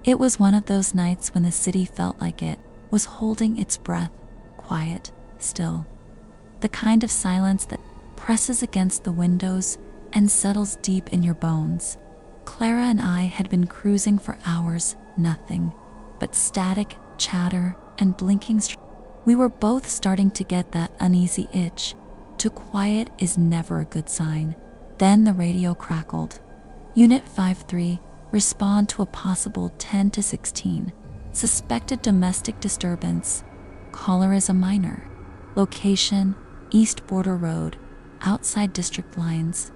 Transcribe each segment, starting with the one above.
It was one of those nights when the city felt like it was holding its breath, quiet, still. The kind of silence that presses against the windows and settles deep in your bones. Clara and I had been cruising for hours, nothing but static, chatter, and blinking We were both starting to get that uneasy itch. Too quiet is never a good sign. Then the radio crackled. Unit 5-3, respond to a possible 10 to 16. Suspected domestic disturbance. Caller is a minor. Location, East Border Road, outside district lines.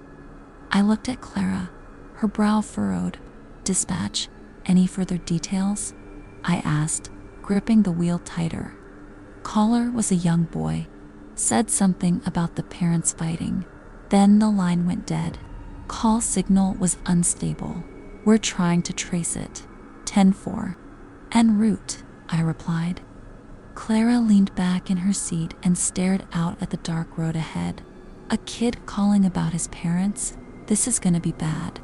I looked at Clara, her brow furrowed. Dispatch, any further details? I asked, gripping the wheel tighter. Caller was a young boy. Said something about the parents fighting. Then the line went dead. Call signal was unstable. We're trying to trace it. 10-4. En route, I replied. Clara leaned back in her seat and stared out at the dark road ahead. A kid calling about his parents? This is gonna be bad.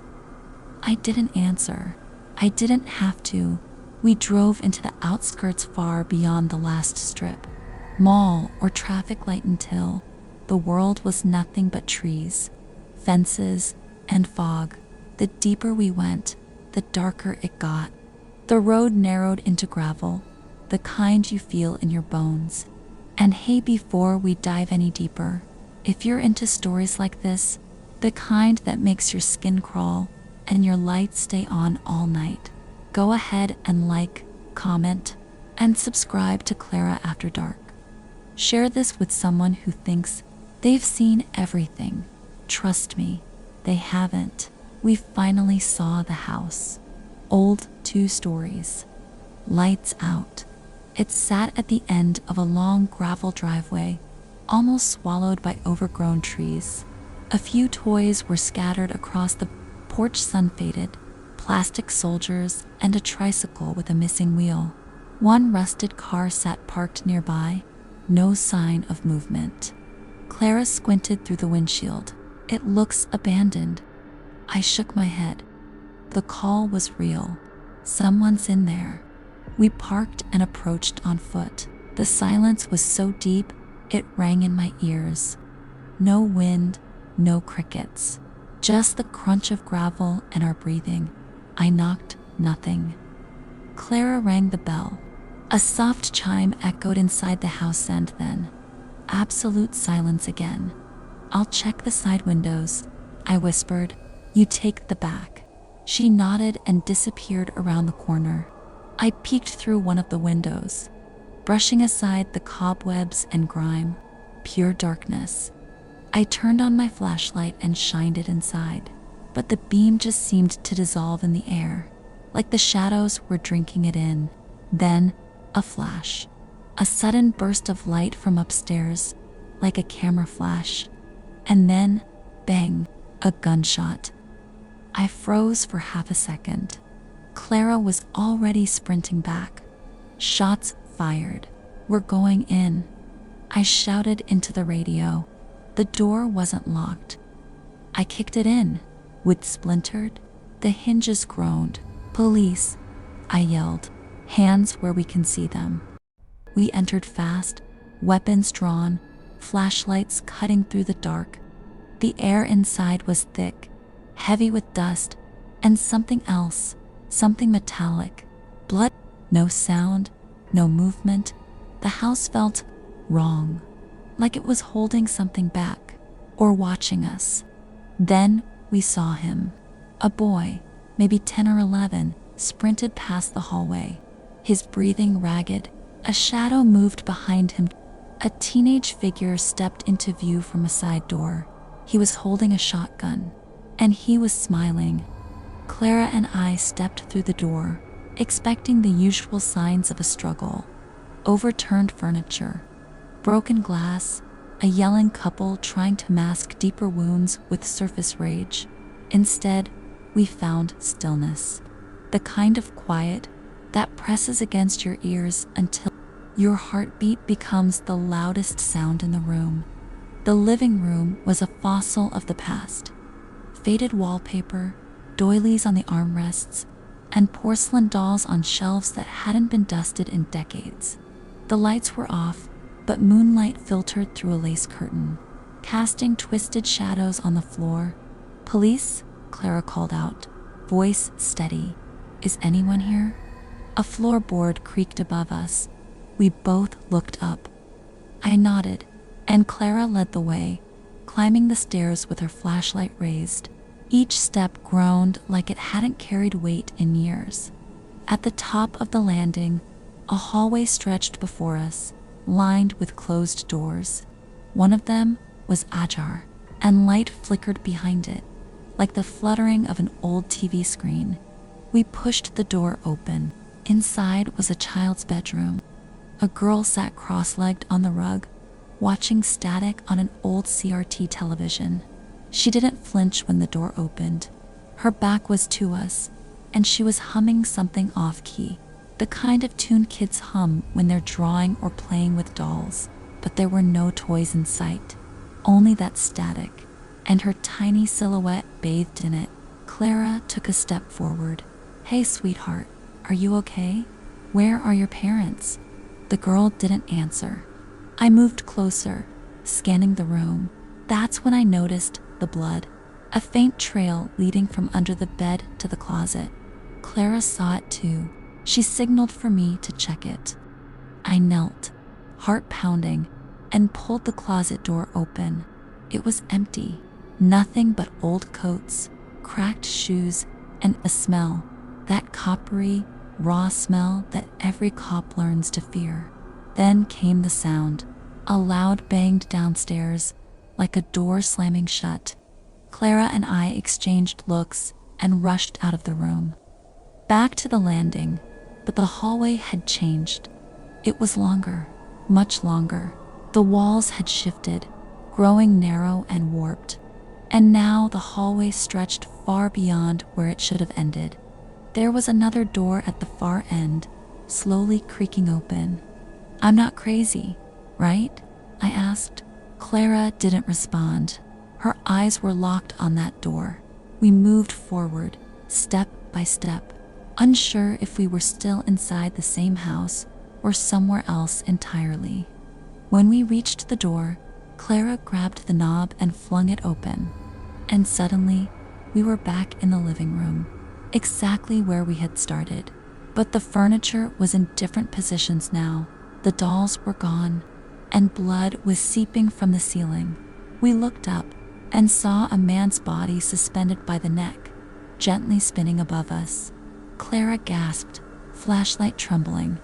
I didn't answer. I didn't have to. We drove into the outskirts far beyond the last strip. Mall or traffic light until the world was nothing but trees, fences, and fog. The deeper we went, the darker it got. The road narrowed into gravel, the kind you feel in your bones. And hey, before we dive any deeper, if you're into stories like this, the kind that makes your skin crawl and your lights stay on all night, go ahead and like, comment, and subscribe to Clara After Dark. Share this with someone who thinks they've seen everything. Trust me, they haven't. We finally saw the house. Old 2 stories. Lights out. It sat at the end of a long gravel driveway, almost swallowed by overgrown trees. A few toys were scattered across the porch, sun-faded, plastic soldiers, and a tricycle with a missing wheel. One rusted car sat parked nearby, no sign of movement. Clara squinted through the windshield. It looks abandoned. I shook my head. The call was real. Someone's in there. We parked and approached on foot. The silence was so deep, it rang in my ears. No wind, no crickets. Just the crunch of gravel and our breathing. I knocked, nothing. Clara rang the bell. A soft chime echoed inside the house, and then absolute silence again. I'll check the side windows, I whispered. You take the back. She nodded and disappeared around the corner. I peeked through one of the windows, brushing aside the cobwebs and grime. Pure darkness. I turned on my flashlight and shined it inside, but the beam just seemed to dissolve in the air, like the shadows were drinking it in. Then, a flash. A sudden burst of light from upstairs, like a camera flash. And then, bang, a gunshot. I froze for half a second. Clara was already sprinting back. Shots fired. We're going in. I shouted into the radio. The door wasn't locked. I kicked it in. Wood splintered. The hinges groaned. Police, I yelled. Hands where we can see them. We entered fast, weapons drawn, flashlights cutting through the dark. The air inside was thick, heavy with dust, and something else, something metallic. Blood. No sound, no movement. The house felt wrong, like it was holding something back, or watching us. Then we saw him. A boy, maybe 10 or 11, sprinted past the hallway. His breathing ragged. A shadow moved behind him. A teenage figure stepped into view from a side door. He was holding a shotgun, and he was smiling. Clara and I stepped through the door, expecting the usual signs of a struggle. Overturned furniture, broken glass, a yelling couple trying to mask deeper wounds with surface rage. Instead, we found stillness. The kind of quiet that presses against your ears until your heartbeat becomes the loudest sound in the room. The living room was a fossil of the past. Faded wallpaper, doilies on the armrests, and porcelain dolls on shelves that hadn't been dusted in decades. The lights were off, but moonlight filtered through a lace curtain, casting twisted shadows on the floor. "Police?" Clara called out, voice steady. "Is anyone here?" A floorboard creaked above us. We both looked up. I nodded, and Clara led the way, climbing the stairs with her flashlight raised. Each step groaned like it hadn't carried weight in years. At the top of the landing, a hallway stretched before us, lined with closed doors. One of them was ajar, and light flickered behind it, like the fluttering of an old TV screen. We pushed the door open. Inside was a child's bedroom. A girl sat cross-legged on the rug, watching static on an old CRT television. She didn't flinch when the door opened. Her back was to us, and she was humming something off-key, the kind of tune kids hum when they're drawing or playing with dolls. But there were no toys in sight, only that static, and her tiny silhouette bathed in it. Clara took a step forward. "Hey, sweetheart, are you okay? Where are your parents?" The girl didn't answer. I moved closer, scanning the room. That's when I noticed the blood, a faint trail leading from under the bed to the closet. Clara saw it too. She signaled for me to check it. I knelt, heart pounding, and pulled the closet door open. It was empty. Nothing but old coats, cracked shoes, and a smell, that coppery, raw smell that every cop learns to fear. Then came the sound, a loud bang downstairs, like a door slamming shut. Clara and I exchanged looks and rushed out of the room. Back to the landing, but the hallway had changed. It was longer, much longer. The walls had shifted, growing narrow and warped. And now the hallway stretched far beyond where it should have ended. There was another door at the far end, slowly creaking open. "I'm not crazy, right?" I asked. Clara didn't respond. Her eyes were locked on that door. We moved forward, step by step, unsure if we were still inside the same house or somewhere else entirely. When we reached the door, Clara grabbed the knob and flung it open. And suddenly, we were back in the living room, exactly where we had started. But the furniture was in different positions now. The dolls were gone, and blood was seeping from the ceiling. We looked up and saw a man's body suspended by the neck, gently spinning above us. Clara gasped, flashlight trembling.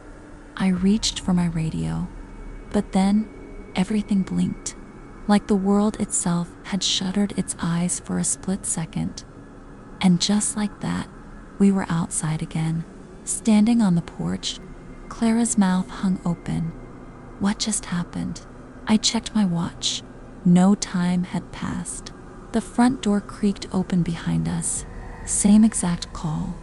I reached for my radio, but then everything blinked, like the world itself had shuttered its eyes for a split second. And just like that, we were outside again, standing on the porch. Clara's mouth hung open. What just happened? I checked my watch. No time had passed. The front door creaked open behind us. Same exact call.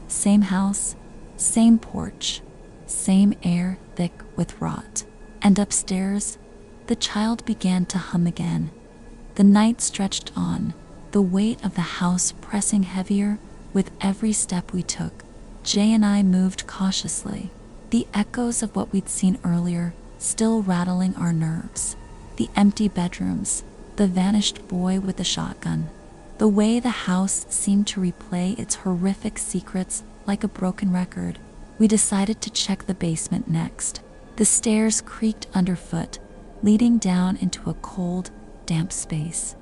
Same house, same porch, same air thick with rot. And upstairs, the child began to hum again. The night stretched on, the weight of the house pressing heavier with every step we took. Jay and I moved cautiously, the echoes of what we'd seen earlier still rattling our nerves. The empty bedrooms, the vanished boy with the shotgun, the way the house seemed to replay its horrific secrets like a broken record. We decided to check the basement next. The stairs creaked underfoot, leading down into a cold, damp space.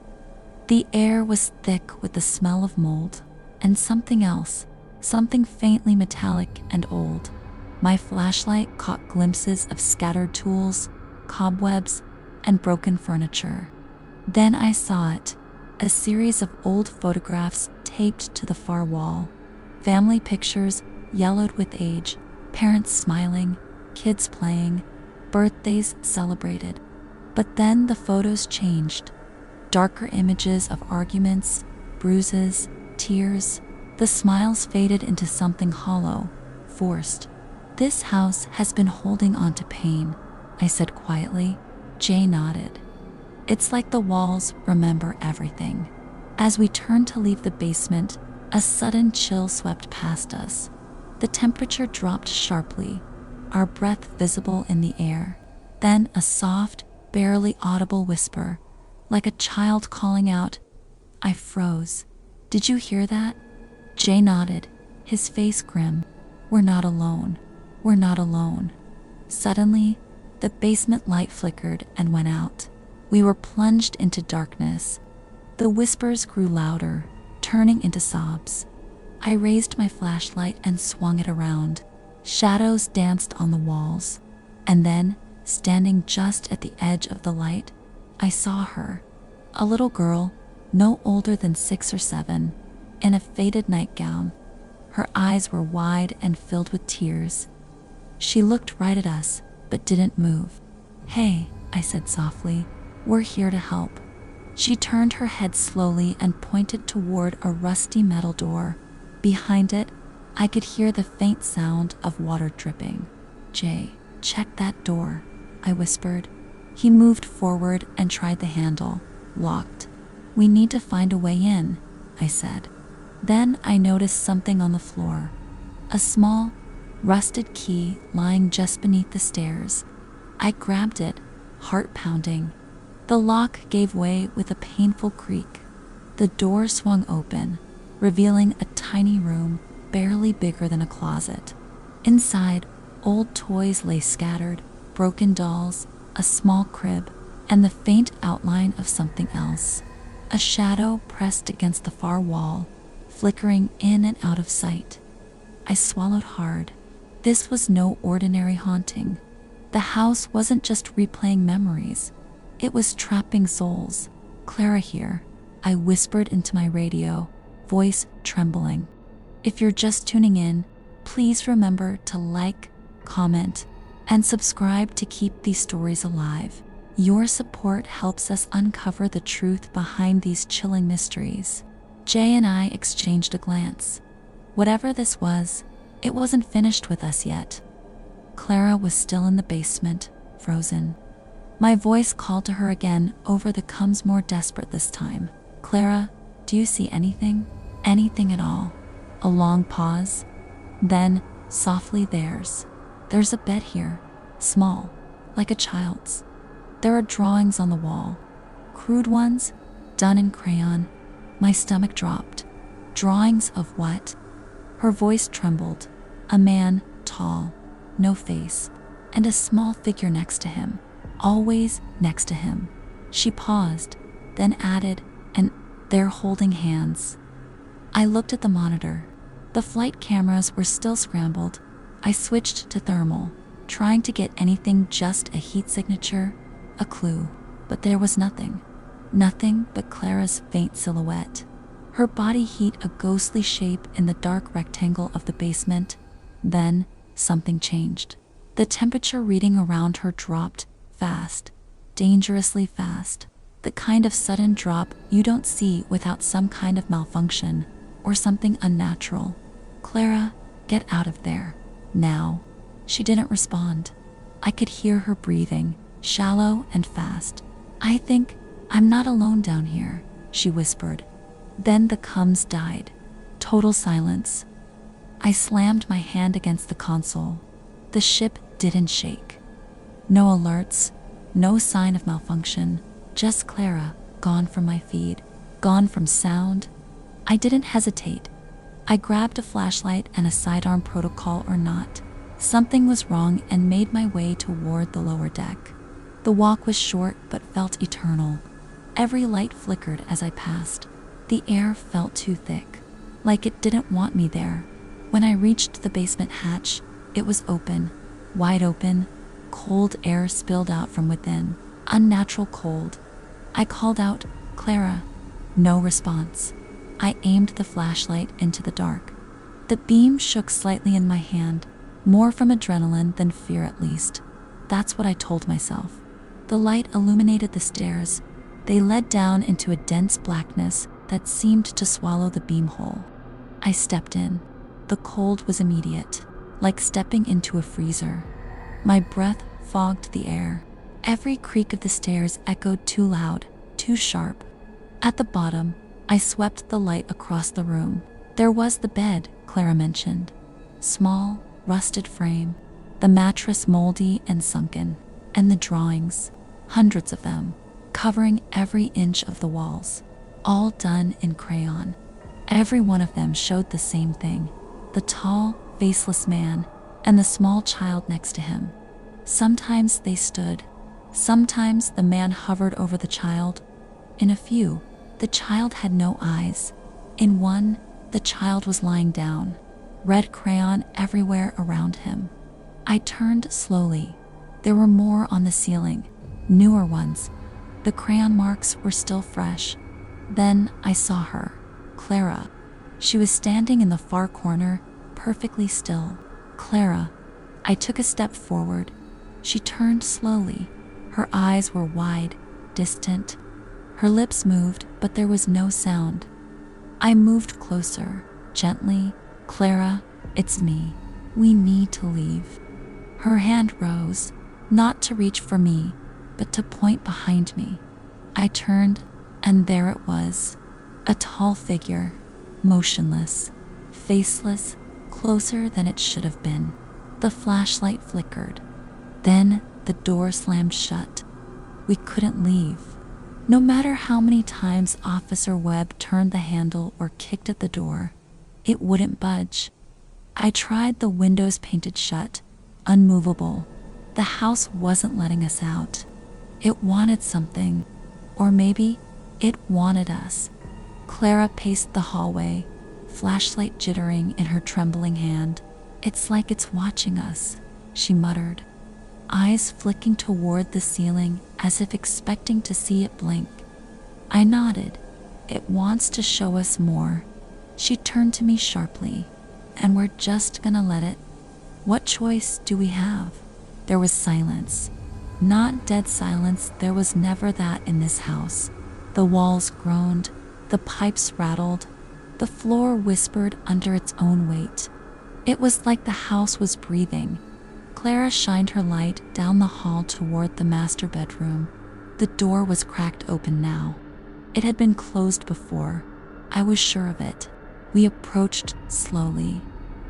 The air was thick with the smell of mold, and something else, something faintly metallic and old. My flashlight caught glimpses of scattered tools, cobwebs, and broken furniture. Then I saw it, a series of old photographs taped to the far wall. Family pictures yellowed with age, parents smiling, kids playing, birthdays celebrated. But then the photos changed. Darker images of arguments, bruises, tears. The smiles faded into something hollow, forced. "This house has been holding on to pain," I said quietly. Jay nodded. "It's like the walls remember everything." As we turned to leave the basement, a sudden chill swept past us. The temperature dropped sharply, our breath visible in the air. Then a soft, barely audible whisper, like a child calling out. I froze. Did you hear that? Jay nodded, his face grim. We're not alone. We're not alone. Suddenly, the basement light flickered and went out. We were plunged into darkness. The whispers grew louder, turning into sobs. I raised my flashlight and swung it around. Shadows danced on the walls. And then, standing just at the edge of the light, I saw her. A little girl, no older than 6 or 7, in a faded nightgown. Her eyes were wide and filled with tears. She looked right at us, but didn't move. Hey, I said softly, we're here to help. She turned her head slowly and pointed toward a rusty metal door. Behind it, I could hear the faint sound of water dripping. Jay, check that door, I whispered. He moved forward and tried the handle. Locked. We need to find a way in, I said. Then I noticed something on the floor. A small, rusted key lying just beneath the stairs. I grabbed it, heart pounding. The lock gave way with a painful creak. The door swung open, revealing a tiny room barely bigger than a closet. Inside, old toys lay scattered, broken dolls, a small crib, and the faint outline of something else. A shadow pressed against the far wall, flickering in and out of sight. I swallowed hard. This was no ordinary haunting. The house wasn't just replaying memories. It was trapping souls. Clara here, I whispered into my radio, voice trembling. If you're just tuning in, please remember to like, comment, and subscribe to keep these stories alive. Your support helps us uncover the truth behind these chilling mysteries. Jay and I exchanged a glance. Whatever this was, it wasn't finished with us yet. Clara was still in the basement, frozen. My voice called to her again over the coms, more desperate this time. Clara, do you see anything? Anything at all? A long pause. Then, softly, there's a bed here, small, like a child's. There are drawings on the wall, crude ones, done in crayon. My stomach dropped. Drawings of what? Her voice trembled. A man, tall, no face, and a small figure next to him, always next to him. She paused, then added, and they're holding hands. I looked at the monitor. The flight cameras were still scrambled. I switched to thermal, trying to get anything, just a heat signature, a clue, but there was nothing. Nothing but Clara's faint silhouette. Her body heat a ghostly shape in the dark rectangle of the basement. Then, something changed. The temperature reading around her dropped, fast, dangerously fast. The kind of sudden drop you don't see without some kind of malfunction, or something unnatural. Clara, get out of there, now. She didn't respond. I could hear her breathing, shallow and fast. I think I'm not alone down here, she whispered. Then the coms died. Total silence. I slammed my hand against the console. The ship didn't shake. No alerts, no sign of malfunction, just Clara, gone from my feed, gone from sound. I didn't hesitate. I grabbed a flashlight and a sidearm, protocol or not. Something was wrong, and made my way toward the lower deck. The walk was short but felt eternal. Every light flickered as I passed. The air felt too thick, like it didn't want me there. When I reached the basement hatch, it was open, wide open. Cold air spilled out from within, unnatural cold. I called out, Clara. No response. I aimed the flashlight into the dark. The beam shook slightly in my hand, more from adrenaline than fear, at least. That's what I told myself. The light illuminated the stairs. They led down into a dense blackness that seemed to swallow the beam whole. I stepped in. The cold was immediate, like stepping into a freezer. My breath fogged the air. Every creak of the stairs echoed too loud, too sharp. At the bottom, I swept the light across the room. There was the bed Clara mentioned. Small, rusted frame, the mattress moldy and sunken, and the drawings, hundreds of them, covering every inch of the walls, all done in crayon. Every one of them showed the same thing: the tall, faceless man and the small child next to him. Sometimes they stood, sometimes the man hovered over the child. In a few, the child had no eyes. In one, the child was lying down, red crayon everywhere around him. I turned slowly. There were more on the ceiling, newer ones. The crayon marks were still fresh. Then I saw her, Clara. She was standing in the far corner, perfectly still. Clara. I took a step forward. She turned slowly. Her eyes were wide, distant. Her lips moved, but there was no sound. I moved closer, gently. Clara, it's me. We need to leave. Her hand rose, not to reach for me, but to point behind me. I turned, and there it was, a tall figure, motionless, faceless, closer than it should have been. The flashlight flickered. Then the door slammed shut. We couldn't leave. No matter how many times Officer Webb turned the handle or kicked at the door, it wouldn't budge. I tried the windows painted shut, unmovable. The house wasn't letting us out. It wanted something, or maybe it wanted us. Clara paced the hallway, flashlight jittering in her trembling hand. It's like it's watching us, she muttered, eyes flicking toward the ceiling as if expecting to see it blink. I nodded. It wants to show us more. She turned to me sharply. And we're just gonna let it? What choice do we have? There was silence. Not dead silence, there was never that in this house. The walls groaned, the pipes rattled, the floor whispered under its own weight. It was like the house was breathing. Clara shined her light down the hall toward the master bedroom. The door was cracked open now. It had been closed before. I was sure of it. We approached slowly.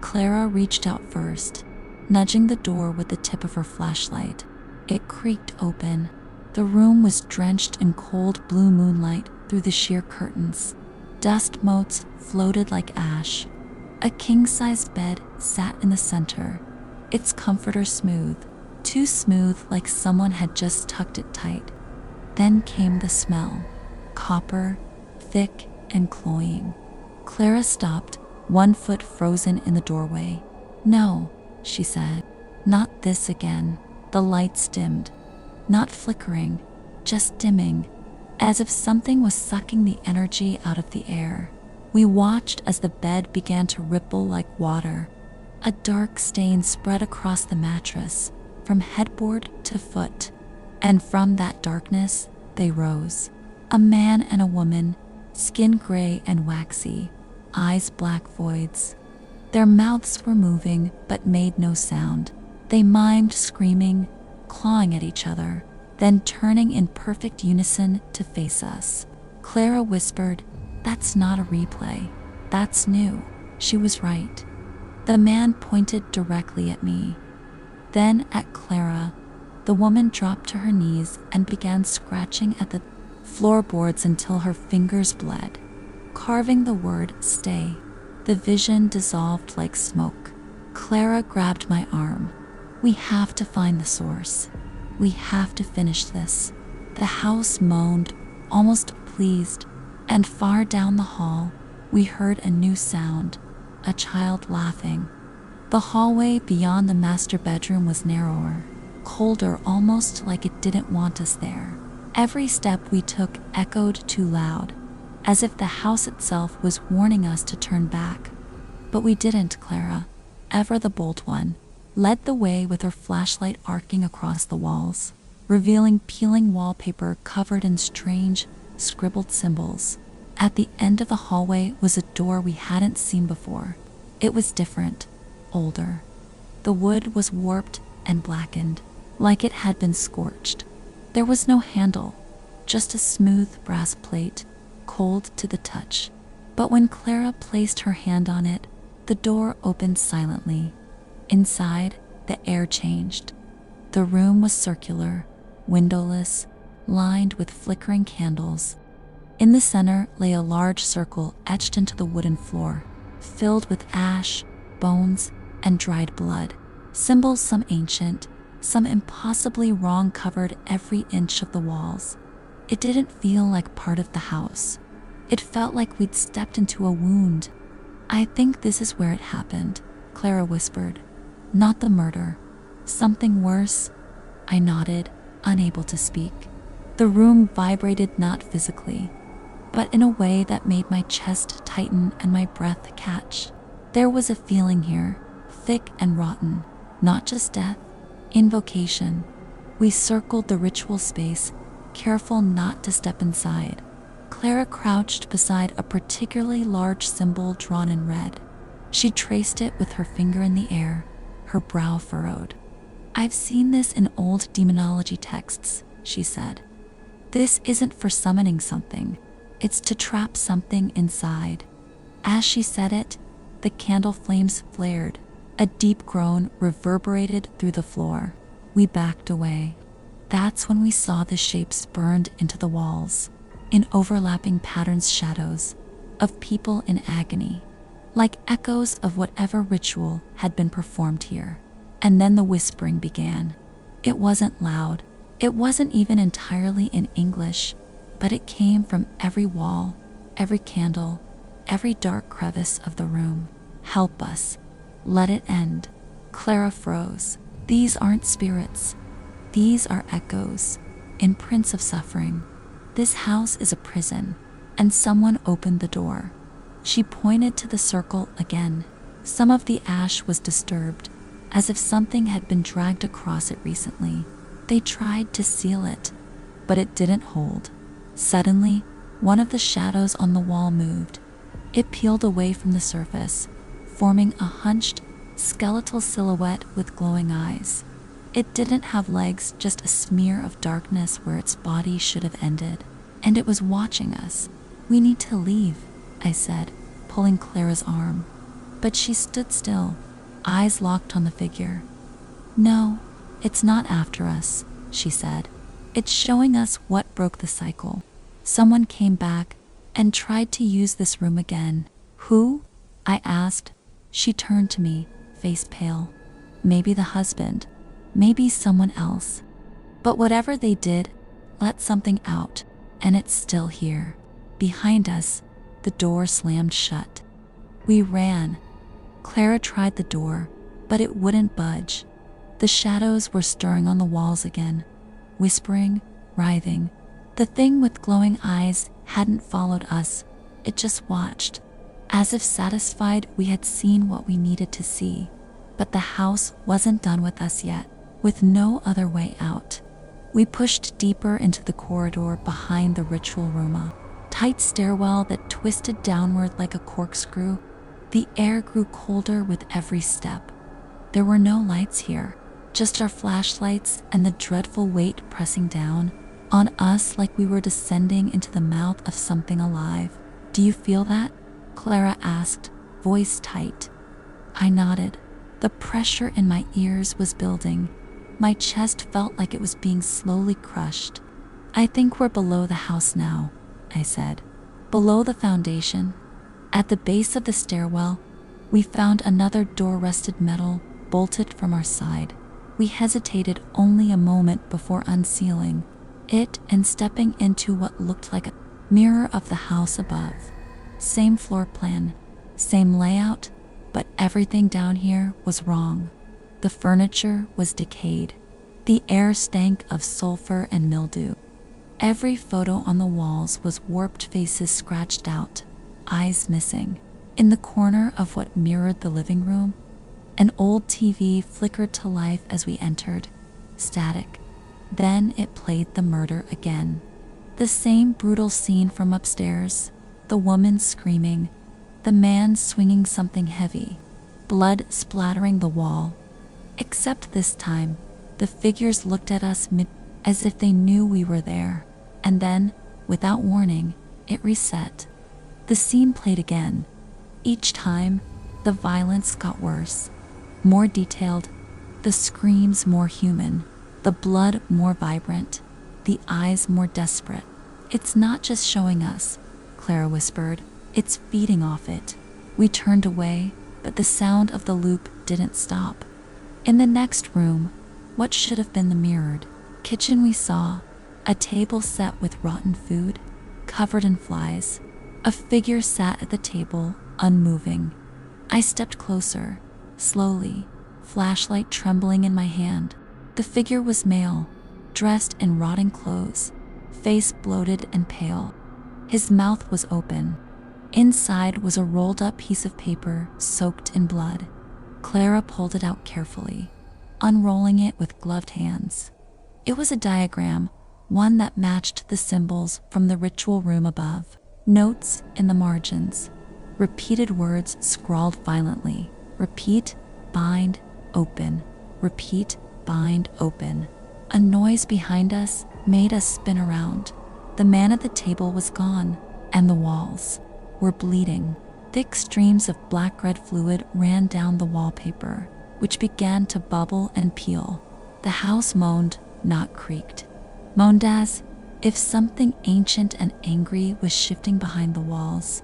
Clara reached out first, nudging the door with the tip of her flashlight. It creaked open. The room was drenched in cold blue moonlight through the sheer curtains. Dust motes floated like ash. A king-sized bed sat in the center, its comforter smooth, too smooth like someone had just tucked it tight. Then came the smell, copper, thick and cloying. Clara stopped, one foot frozen in the doorway. "No," she said. "Not this again." The lights dimmed. Not flickering, just dimming, as if something was sucking the energy out of the air. We watched as the bed began to ripple like water. A dark stain spread across the mattress, from headboard to foot. And from that darkness, they rose. A man and a woman, skin gray and waxy, eyes black voids. Their mouths were moving but made no sound. They mimed screaming, clawing at each other, then turning in perfect unison to face us. Clara whispered, "That's not a replay. That's new." She was right. The man pointed directly at me. Then at Clara. The woman dropped to her knees and began scratching at the floorboards until her fingers bled, carving the word "stay." The vision dissolved like smoke. Clara grabbed my arm. "We have to find the source. We have to finish this." The house moaned, almost pleased, and far down the hall, we heard a new sound, a child laughing. The hallway beyond the master bedroom was narrower, colder, almost like it didn't want us there. Every step we took echoed too loud, as if the house itself was warning us to turn back. But we didn't. Clara, ever the bold one, led the way with her flashlight arcing across the walls, revealing peeling wallpaper covered in strange, scribbled symbols. At the end of the hallway was a door we hadn't seen before. It was different, older. The wood was warped and blackened, like it had been scorched. There was no handle, just a smooth brass plate, cold to the touch. But when Clara placed her hand on it, the The door opened silently. Inside, the air changed. The room was circular, windowless, lined with flickering candles. In the center lay a large circle etched into the wooden floor, filled with ash, bones, and dried blood. Symbols, some ancient, some impossibly wrong, covered every inch of the walls. It didn't feel like part of the house. It felt like we'd stepped into a wound. "I think this is where it happened," Clara whispered. "Not the murder. Something worse." I nodded, unable to speak. The room vibrated, not physically, but in a way that made my chest tighten and my breath catch. There was a feeling here, thick and rotten, not just death, invocation. We circled the ritual space, careful not to step inside. Clara crouched beside a particularly large symbol drawn in red. She traced it with her finger in the air, her brow furrowed. "I've seen this in old demonology texts," she said. "This isn't for summoning something. It's to trap something inside." As she said it, the candle flames flared. A deep groan reverberated through the floor. We backed away. That's when we saw the shapes burned into the walls, in overlapping patterns, shadows of people in agony, like echoes of whatever ritual had been performed here. And then the whispering began. It wasn't loud. It wasn't even entirely in English, but it came from every wall, every candle, every dark crevice of the room. "Help us. Let it end." Clara froze. "These aren't spirits. These are echoes, imprints of suffering. This house is a prison, and someone opened the door." She pointed to the circle again. Some of the ash was disturbed, as if something had been dragged across it recently. They tried to seal it, but it didn't hold. Suddenly, one of the shadows on the wall moved. It peeled away from the surface, forming a hunched, skeletal silhouette with glowing eyes. It didn't have legs, just a smear of darkness where its body should have ended. And it was watching us. "We need to leave," I said, pulling Clara's arm. But she stood still, eyes locked on the figure. "No, it's not after us," she said. "It's showing us what broke the cycle. Someone came back and tried to use this room again." "Who?" I asked. She turned to me, face pale. "Maybe the husband. Maybe someone else. But whatever they did, let something out, and it's still here." Behind us, the door slammed shut. We ran. Clara tried the door, but it wouldn't budge. The shadows were stirring on the walls again, whispering, writhing. The thing with glowing eyes hadn't followed us. It just watched, as if satisfied we had seen what we needed to see. But the house wasn't done with us yet. With no other way out, we pushed deeper into the corridor behind the ritual room, a tight stairwell that twisted downward like a corkscrew. The air grew colder with every step. There were no lights here, just our flashlights and the dreadful weight pressing down on us like we were descending into the mouth of something alive. "Do you feel that?" Clara asked, voice tight. I nodded. The pressure in my ears was building. My chest felt like it was being slowly crushed. "I think we're below the house now," I said. "Below the foundation." At the base of the stairwell, we found another door-rusted metal bolted from our side. We hesitated only a moment before unsealing it and stepping into what looked like a mirror of the house above. Same floor plan, same layout, but everything down here was wrong. The furniture was decayed. The air stank of sulfur and mildew. Every photo on the walls was warped, faces scratched out, eyes missing. In the corner of what mirrored the living room, an old TV flickered to life as we entered, static. Then it played the murder again. The same brutal scene from upstairs, the woman screaming, the man swinging something heavy, blood splattering the wall. Except this time, the figures looked at us as if they knew we were there. And then, without warning, it reset. The scene played again. Each time, The violence got worse, more detailed, the screams more human, the blood more vibrant, the eyes more desperate. "It's not just showing us," Clara whispered. "It's feeding off it." We turned away, but the sound of the loop didn't stop. In the next room, what should have been the mirrored kitchen, we saw a table set with rotten food, covered in flies. A figure sat at the table, unmoving. I stepped closer, slowly, flashlight trembling in my hand. The figure was male, dressed in rotting clothes, face bloated and pale. His mouth was open. Inside was a rolled-up piece of paper soaked in blood. Clara pulled it out carefully, unrolling it with gloved hands. It was a diagram, one that matched the symbols from the ritual room above. Notes in the margins, repeated words scrawled violently. Repeat, bind, open. Repeat, bind, open. A noise behind us made us spin around. The man at the table was gone, and the walls were bleeding. Thick streams of black-red fluid ran down the wallpaper, which began to bubble and peel. The house moaned, not creaked. Moaned as if something ancient and angry was shifting behind the walls.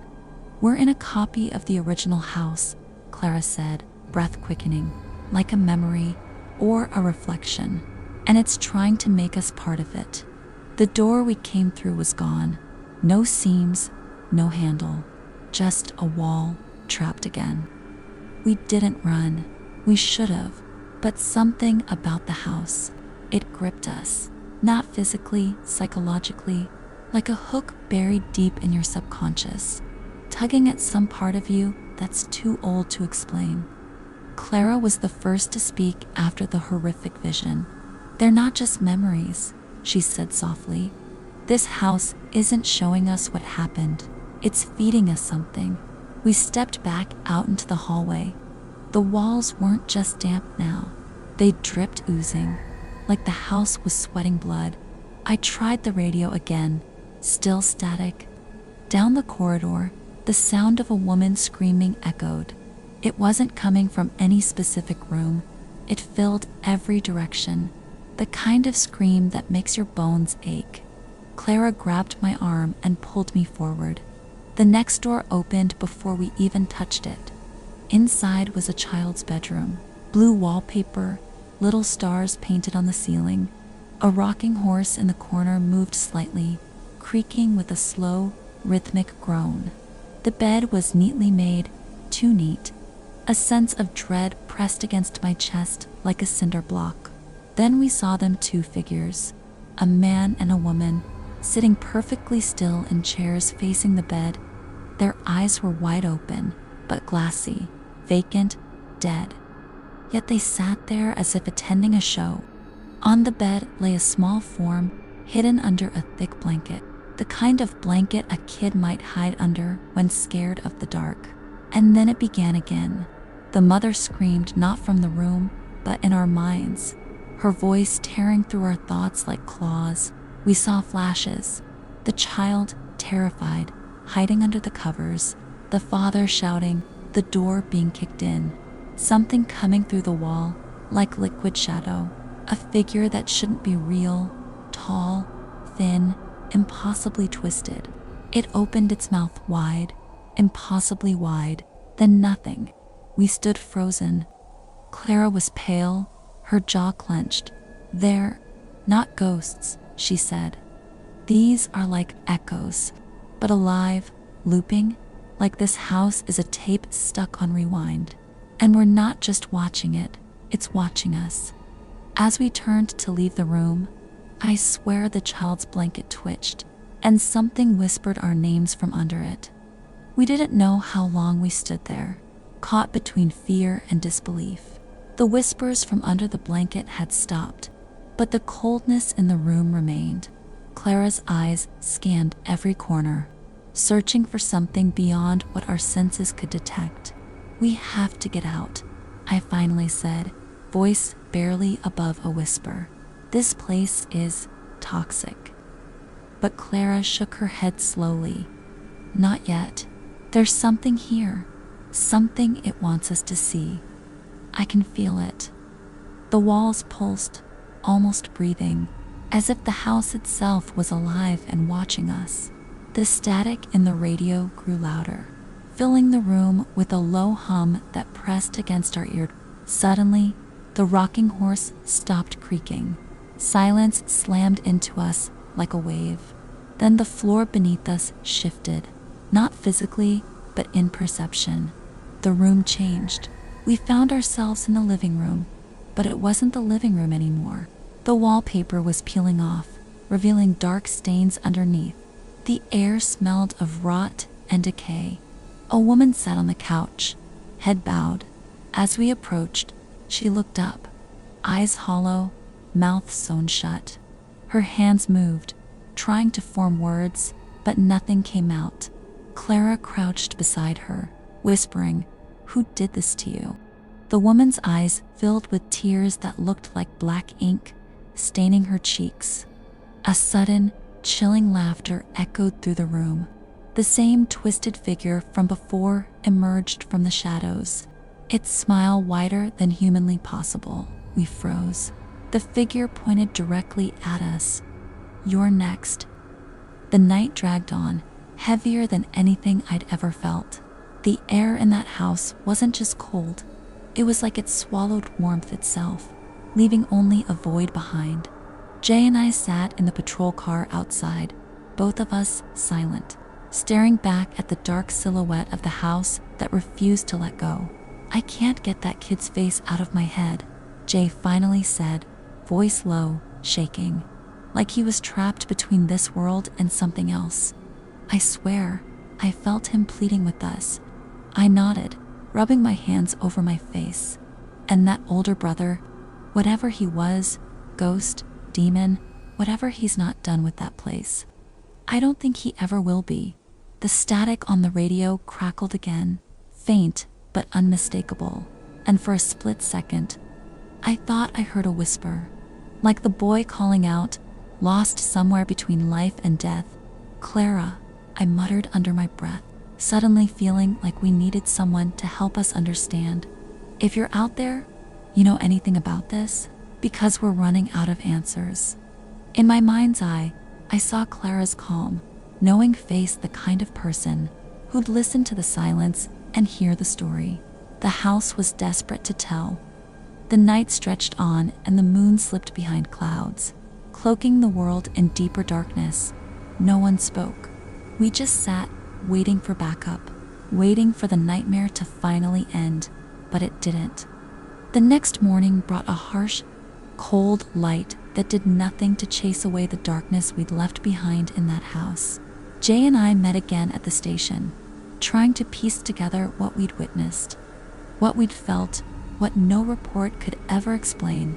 "We're in a copy of the original house," Clara said, breath quickening, like a memory or a reflection, "and it's trying to make us part of it." The door we came through was gone. No seams, no handle, just a wall, trapped again. We didn't run. We should have, but something about the house, it gripped us. Not physically, psychologically, like a hook buried deep in your subconscious, tugging at some part of you that's too old to explain. Clara was the first to speak after the horrific vision. "They're not just memories," she said softly. "This house isn't showing us what happened. It's feeding us something." We stepped back out into the hallway. The walls weren't just damp now. They dripped oozing, like the house was sweating blood. I tried the radio again, still static. Down the corridor, the sound of a woman screaming echoed. It wasn't coming from any specific room. It filled every direction, the kind of scream that makes your bones ache. Clara grabbed my arm and pulled me forward. The next door opened before we even touched it. Inside was a child's bedroom. Blue wallpaper, little stars painted on the ceiling. A rocking horse in the corner moved slightly, creaking with a slow, rhythmic groan. The bed was neatly made, too neat. A sense of dread pressed against my chest like a cinder block. Then we saw them, two figures, a man and a woman, sitting perfectly still in chairs facing the bed. Their eyes were wide open, but glassy, vacant, dead. Yet they sat there as if attending a show. On the bed lay a small form, hidden under a thick blanket, the kind of blanket a kid might hide under when scared of the dark. And then it began again. The mother screamed, not from the room, but in our minds, her voice tearing through our thoughts like claws. We saw flashes. The child, terrified, hiding under the covers. The father shouting, the door being kicked in. Something coming through the wall, like liquid shadow. A figure that shouldn't be real, tall, thin, impossibly twisted. It opened its mouth wide, impossibly wide, then nothing. We stood frozen. Clara was pale, her jaw clenched. "They're not ghosts," she said. "These are like echoes, but alive, looping, like this house is a tape stuck on rewind. And we're not just watching it, it's watching us." As we turned to leave the room, I swear the child's blanket twitched, and something whispered our names from under it. We didn't know how long we stood there, caught between fear and disbelief. The whispers from under the blanket had stopped, but the coldness in the room remained. Clara's eyes scanned every corner, searching for something beyond what our senses could detect. "We have to get out," I finally said, voice barely above a whisper. "This place is toxic." But Clara shook her head slowly. "Not yet. There's something here. something it wants us to see. I can feel it. The walls pulsed, almost breathing, as if the house itself was alive and watching us. The static in the radio grew louder, filling the room with a low hum that pressed against our ear. Suddenly, the rocking horse stopped creaking. Silence slammed into us like a wave. Then the floor beneath us shifted, not physically, but in perception. The room changed. We found ourselves in the living room, but it wasn't the living room anymore. The wallpaper was peeling off, revealing dark stains underneath. The air smelled of rot and decay. A woman sat on the couch, head bowed. As we approached, she looked up, eyes hollow, mouth sewn shut. Her hands moved, trying to form words, but nothing came out. Clara crouched beside her, whispering, "Who did this to you?" The woman's eyes filled with tears that looked like black ink, staining her cheeks. A sudden, chilling laughter echoed through the room. The same twisted figure from before emerged from the shadows, its smile wider than humanly possible. We froze. The figure pointed directly at us. "You're next." The night dragged on, heavier than anything I'd ever felt. The air in that house wasn't just cold, it was like it swallowed warmth itself, leaving only a void behind. Jay and I sat in the patrol car outside, both of us silent, staring back at the dark silhouette of the house that refused to let go. "I can't get that kid's face out of my head," Jay finally said, voice low, shaking, like he was trapped between this world and something else. I swear, I felt him pleading with us. I nodded, rubbing my hands over my face. And that older brother, whatever he was, ghost, demon, whatever, he's not done with that place. I don't think he ever will be. The static on the radio crackled again, faint but unmistakable, and for a split second, I thought I heard a whisper, like the boy calling out, lost somewhere between life and death. "Clara," I muttered under my breath, suddenly feeling like we needed someone to help us understand. "If you're out there, you know anything about this? Because we're running out of answers." In my mind's eye, I saw Clara's calm, knowing face, the kind of person who'd listen to the silence and hear the story. The house was desperate to tell. The night stretched on and the moon slipped behind clouds, cloaking the world in deeper darkness. No one spoke. We just sat, waiting for backup, waiting for the nightmare to finally end, but it didn't. The next morning brought a harsh, cold light that did nothing to chase away the darkness we'd left behind in that house. Jay and I met again at the station, trying to piece together what we'd witnessed, what we'd felt, what no report could ever explain.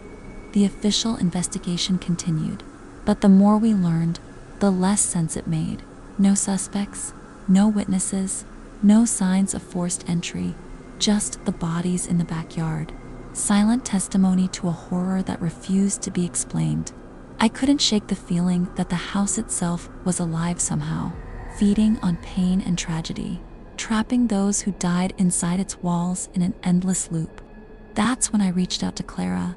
The official investigation continued, but the more we learned, the less sense it made. No suspects, no witnesses, no signs of forced entry, just the bodies in the backyard. Silent testimony to a horror that refused to be explained. I couldn't shake the feeling that the house itself was alive somehow, feeding on pain and tragedy, trapping those who died inside its walls in an endless loop. That's when I reached out to Clara.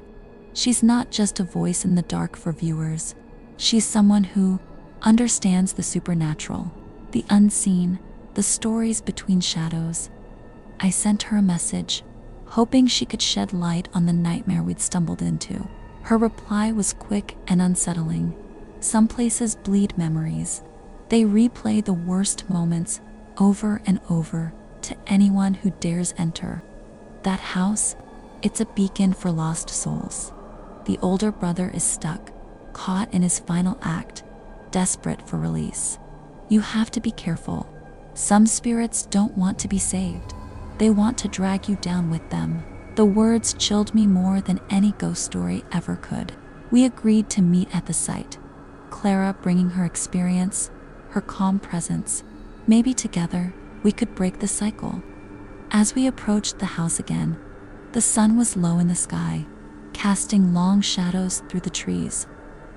She's not just a voice in the dark for viewers. She's someone who understands the supernatural, the unseen, the stories between shadows. I sent her a message, hoping she could shed light on the nightmare we'd stumbled into. Her reply was quick and unsettling. Some places bleed memories. They replay the worst moments over and over to anyone who dares enter. That house, it's a beacon for lost souls. The older brother is stuck, caught in his final act, desperate for release. You have to be careful. Some spirits don't want to be saved. They want to drag you down with them. The words chilled me more than any ghost story ever could. We agreed to meet at the site, Clara bringing her experience, her calm presence. Maybe together, we could break the cycle. As we approached the house again, the sun was low in the sky, casting long shadows through the trees.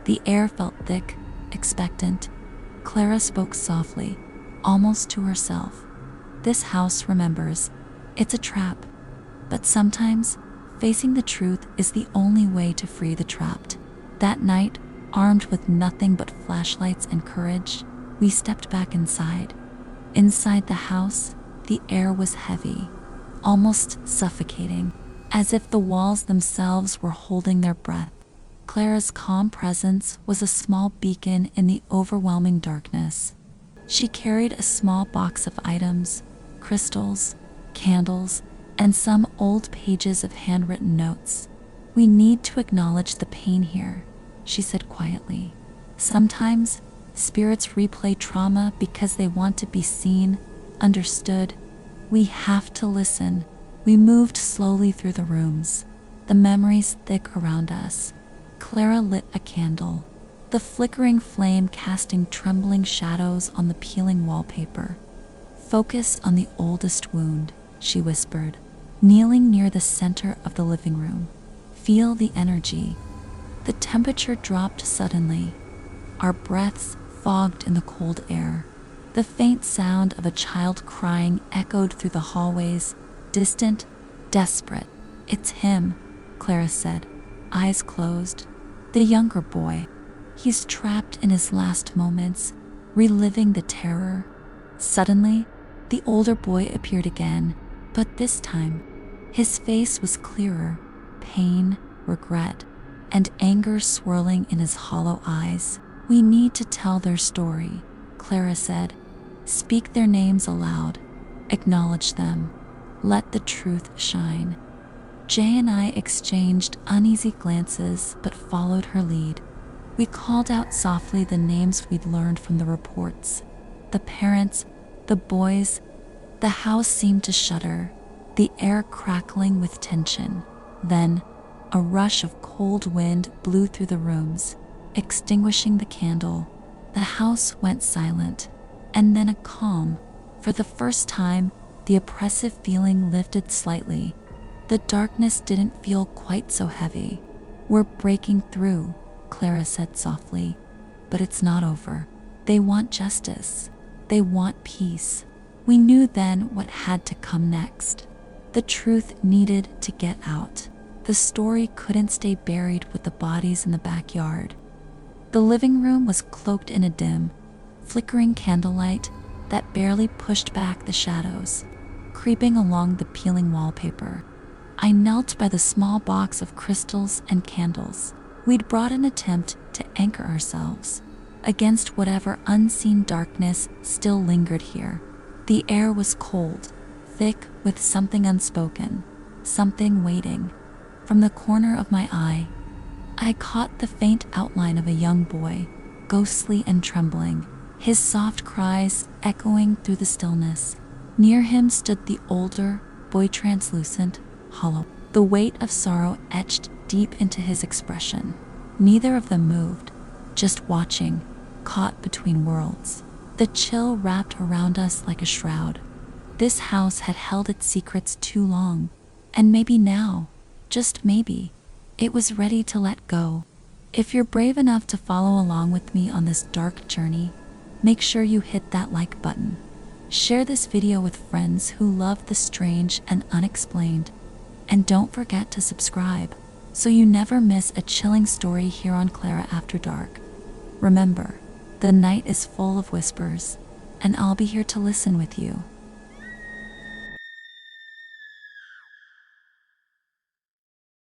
The air felt thick, expectant. Clara spoke softly, almost to herself. "This house remembers. It's a trap. But sometimes, facing the truth is the only way to free the trapped. That night, armed with nothing but flashlights and courage, we stepped back inside. Inside the house, the air was heavy, almost suffocating, as if the walls themselves were holding their breath. Clara's calm presence was a small beacon in the overwhelming darkness. She carried a small box of items, crystals, candles, and some old pages of handwritten notes. "We need to acknowledge the pain here," she said quietly. "Sometimes, spirits replay trauma because they want to be seen, understood. We have to listen." We moved slowly through the rooms, the memories thick around us. Clara lit a candle, the flickering flame casting trembling shadows on the peeling wallpaper. "Focus on the oldest wound," she whispered, kneeling near the center of the living room. "Feel the energy." The temperature dropped suddenly, our breaths fogged in the cold air. The faint sound of a child crying echoed through the hallways, distant, desperate. "It's him," Clara said, eyes closed. "The younger boy. He's trapped in his last moments, reliving the terror." Suddenly, the older boy appeared again, but this time, his face was clearer, pain, regret, and anger swirling in his hollow eyes. "We need to tell their story," Clara said. "Speak their names aloud. Acknowledge them. Let the truth shine." Jay and I exchanged uneasy glances but followed her lead. We called out softly the names we'd learned from the reports. The parents, the boys. The house seemed to shudder, the air crackling with tension. Then, a rush of cold wind blew through the rooms, extinguishing the candle. The house went silent, and then a calm. For the first time, the oppressive feeling lifted slightly. The darkness didn't feel quite so heavy. "We're breaking through," Clara said softly. "But it's not over. They want justice. They want peace." We knew then what had to come next. The truth needed to get out. The story couldn't stay buried with the bodies in the backyard. The living room was cloaked in a dim, flickering candlelight that barely pushed back the shadows, creeping along the peeling wallpaper. I knelt by the small box of crystals and candles. We'd brought an attempt to anchor ourselves against whatever unseen darkness still lingered here. The air was cold, thick with something unspoken, something waiting. From the corner of my eye, I caught the faint outline of a young boy, ghostly and trembling, his soft cries echoing through the stillness. Near him stood the older boy, translucent, hollow, the weight of sorrow etched deep into his expression. Neither of them moved, just watching, caught between worlds. The chill wrapped around us like a shroud. This house had held its secrets too long, and maybe now, just maybe, it was ready to let go. If you're brave enough to follow along with me on this dark journey, make sure you hit that like button. Share this video with friends who love the strange and unexplained. And don't forget to subscribe, so you never miss a chilling story here on Clara After Dark. Remember, the night is full of whispers, and I'll be here to listen with you.